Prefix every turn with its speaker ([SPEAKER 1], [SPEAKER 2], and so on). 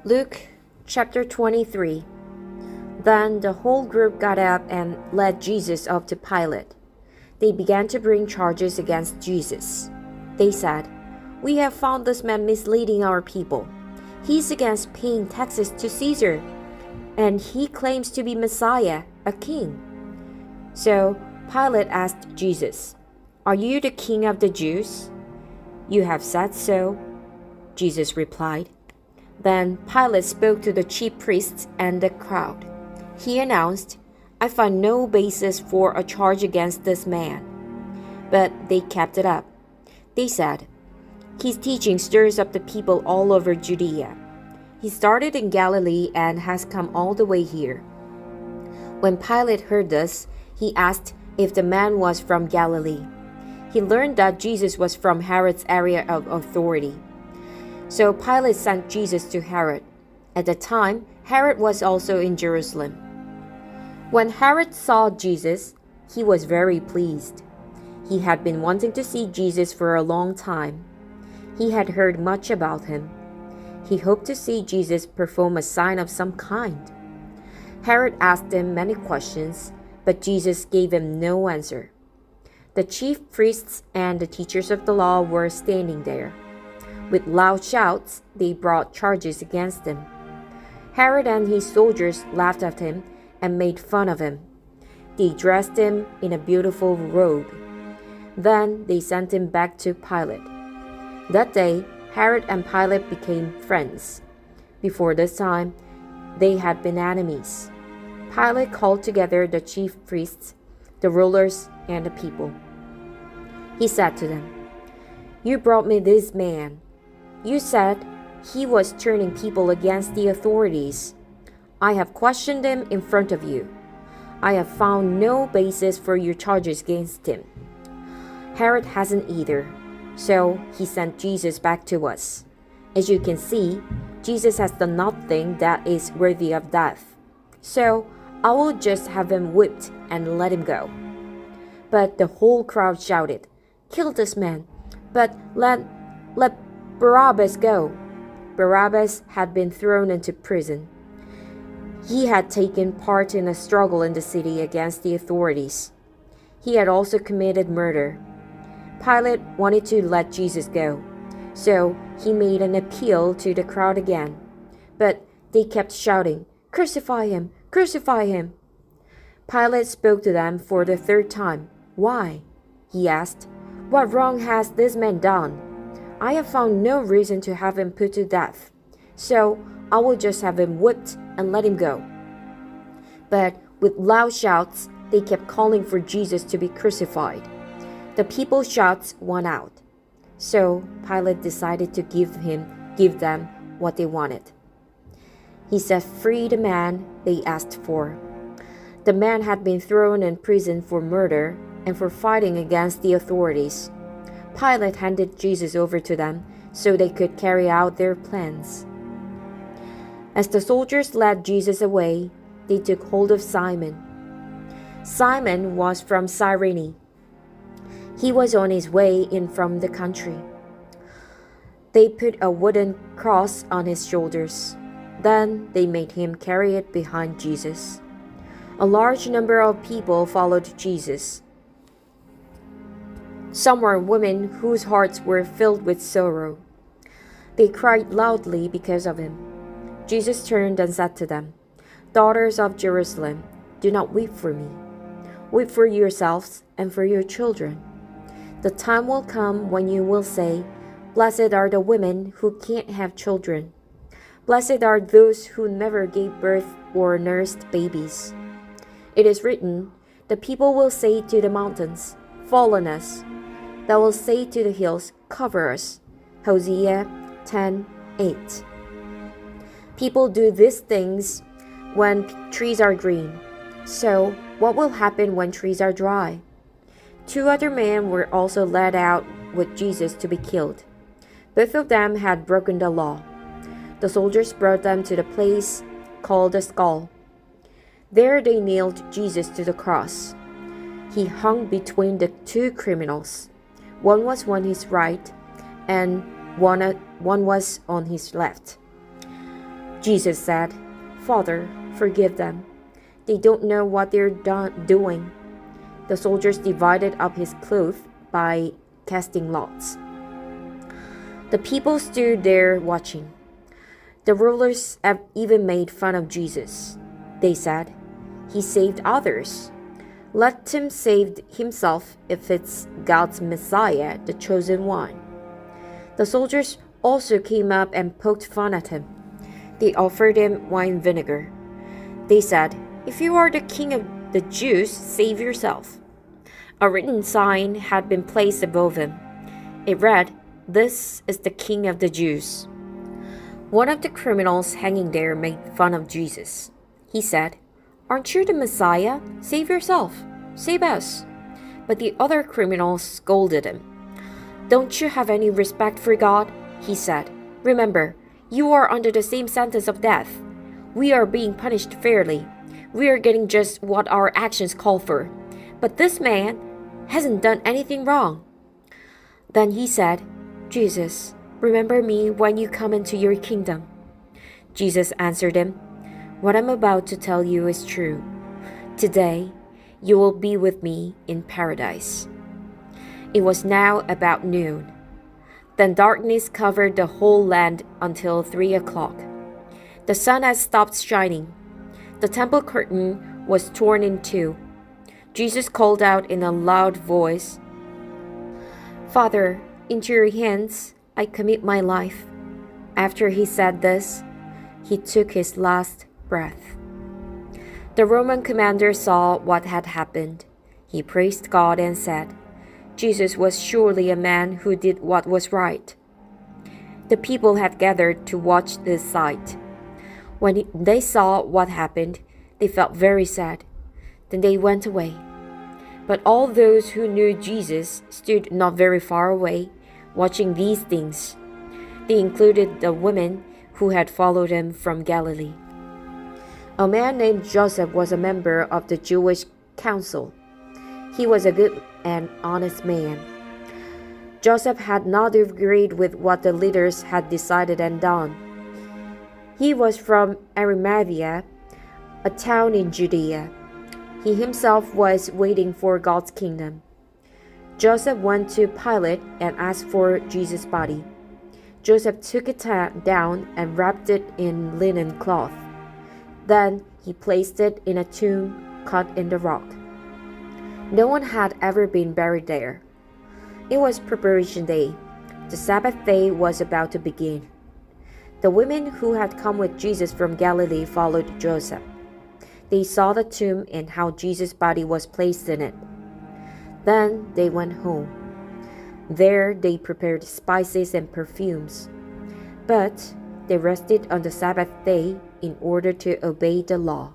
[SPEAKER 1] Luke chapter 23. Then the whole group got up and led Jesus up to Pilate. They began to bring charges against Jesus. They said, "We have found this man misleading our people. He's against paying taxes to Caesar, and he claims to be Messiah, a king." So Pilate asked Jesus, "Are you the king of the Jews?" "You have said so," Jesus replied. Then Pilate spoke to the chief priests and the crowd. He announced, "I find no basis for a charge against this man." But they kept it up. They said, "His teaching stirs up the people all over Judea. He started in Galilee and has come all the way here." When Pilate heard this, he asked if the man was from Galilee. He learned that Jesus was from Herod's area of authority. So Pilate sent Jesus to Herod. At the time, Herod was also in Jerusalem. When Herod saw Jesus, he was very pleased. He had been wanting to see Jesus for a long time. He had heard much about him. He hoped to see Jesus perform a sign of some kind. Herod asked him many questions, but Jesus gave him no answer. The chief priests and the teachers of the law were standing there. With loud shouts, they brought charges against him. Herod and his soldiers laughed at him and made fun of him. They dressed him in a beautiful robe. Then they sent him back to Pilate. That day, Herod and Pilate became friends. Before this time, they had been enemies. Pilate called together the chief priests, the rulers, and the people. He said to them, "You brought me this man. You said he was turning people against the authorities. I have questioned him in front of you. I have found no basis for your charges against him. Herod hasn't either, so he sent Jesus back to us. As you can see, Jesus has done nothing that is worthy of death. So I will just have him whipped and let him go." But the whole crowd shouted, "Kill this man, but let Barabbas go." Barabbas had been thrown into prison. He had taken part in a struggle in the city against the authorities. He had also committed murder. Pilate wanted to let Jesus go, so he made an appeal to the crowd again. But they kept shouting, "Crucify him! Crucify him!" Pilate spoke to them for the third time. "Why?" he asked. "What wrong has this man done? I have found no reason to have him put to death, so I will just have him whipped and let him go." But with loud shouts, they kept calling for Jesus to be crucified. The people's shouts won out. So Pilate decided to give them what they wanted. He set free the man they asked for. The man had been thrown in prison for murder and for fighting against the authorities. Pilate handed Jesus over to them so they could carry out their plans. As the soldiers led Jesus away, they took hold of Simon. Simon was from Cyrene. He was on his way in from the country. They put a wooden cross on his shoulders. Then they made him carry it behind Jesus. A large number of people followed Jesus. Some were women whose hearts were filled with sorrow. They cried loudly because of him. Jesus turned and said to them, "Daughters of Jerusalem, do not weep for me. Weep for yourselves and for your children. The time will come when you will say, 'Blessed are the women who can't have children. Blessed are those who never gave birth or nursed babies.' It is written, 'The people will say to the mountains, Fall on us. They will say to the hills, Cover us.'" Hosea 10:8. People do these things when trees are green. So what will happen when trees are dry? 2 other men were also led out with Jesus to be killed. Both of them had broken the law. The soldiers brought them to the place called the Skull. There they nailed Jesus to the cross. He hung between the 2 criminals. One was on his right, and one was on his left. Jesus said, "Father, forgive them. They don't know what they're doing." The soldiers divided up his clothes by casting lots. The people stood there watching. The rulers have even made fun of Jesus. They said, "He saved others. Let him save himself if it's God's Messiah, the chosen one." The soldiers also came up and poked fun at him. They offered him wine vinegar. They said, "If you are the king of the Jews, save yourself." A written sign had been placed above him. It read, "This is the King of the Jews." One of the criminals hanging there made fun of Jesus. He said, "Aren't you the Messiah? Save yourself. Save us." But the other criminals scolded him. "Don't you have any respect for God?" he said. "Remember, you are under the same sentence of death. We are being punished fairly. We are getting just what our actions call for. But this man hasn't done anything wrong." Then he said, "Jesus, remember me when you come into your kingdom." Jesus answered him, "What I'm about to tell you is true. Today, you will be with me in paradise." It was now about noon. Then darkness covered the whole land until 3 o'clock. The sun had stopped shining. The temple curtain was torn in two. Jesus called out in a loud voice, "Father, into your hands I commit my life." After he said this, he took his last breath. The Roman commander saw what had happened. He praised God and said, "Jesus was surely a man who did what was right." The people had gathered to watch this sight. When they saw what happened, they felt very sad. Then they went away. But all those who knew Jesus stood not very far away, watching these things. They included the women who had followed him from Galilee. A man named Joseph was a member of the Jewish council. He was a good and honest man. Joseph had not agreed with what the leaders had decided and done. He was from Arimathea, a town in Judea. He himself was waiting for God's kingdom. Joseph went to Pilate and asked for Jesus' body. Joseph took it down and wrapped it in linen cloth. Then he placed it in a tomb cut in the rock. No one had ever been buried there. It was preparation day. The Sabbath day was about to begin. The women who had come with Jesus from Galilee followed Joseph. They saw the tomb and how Jesus' body was placed in it. Then they went home. There they prepared spices and perfumes. But they rested on the Sabbath day in order to obey the law.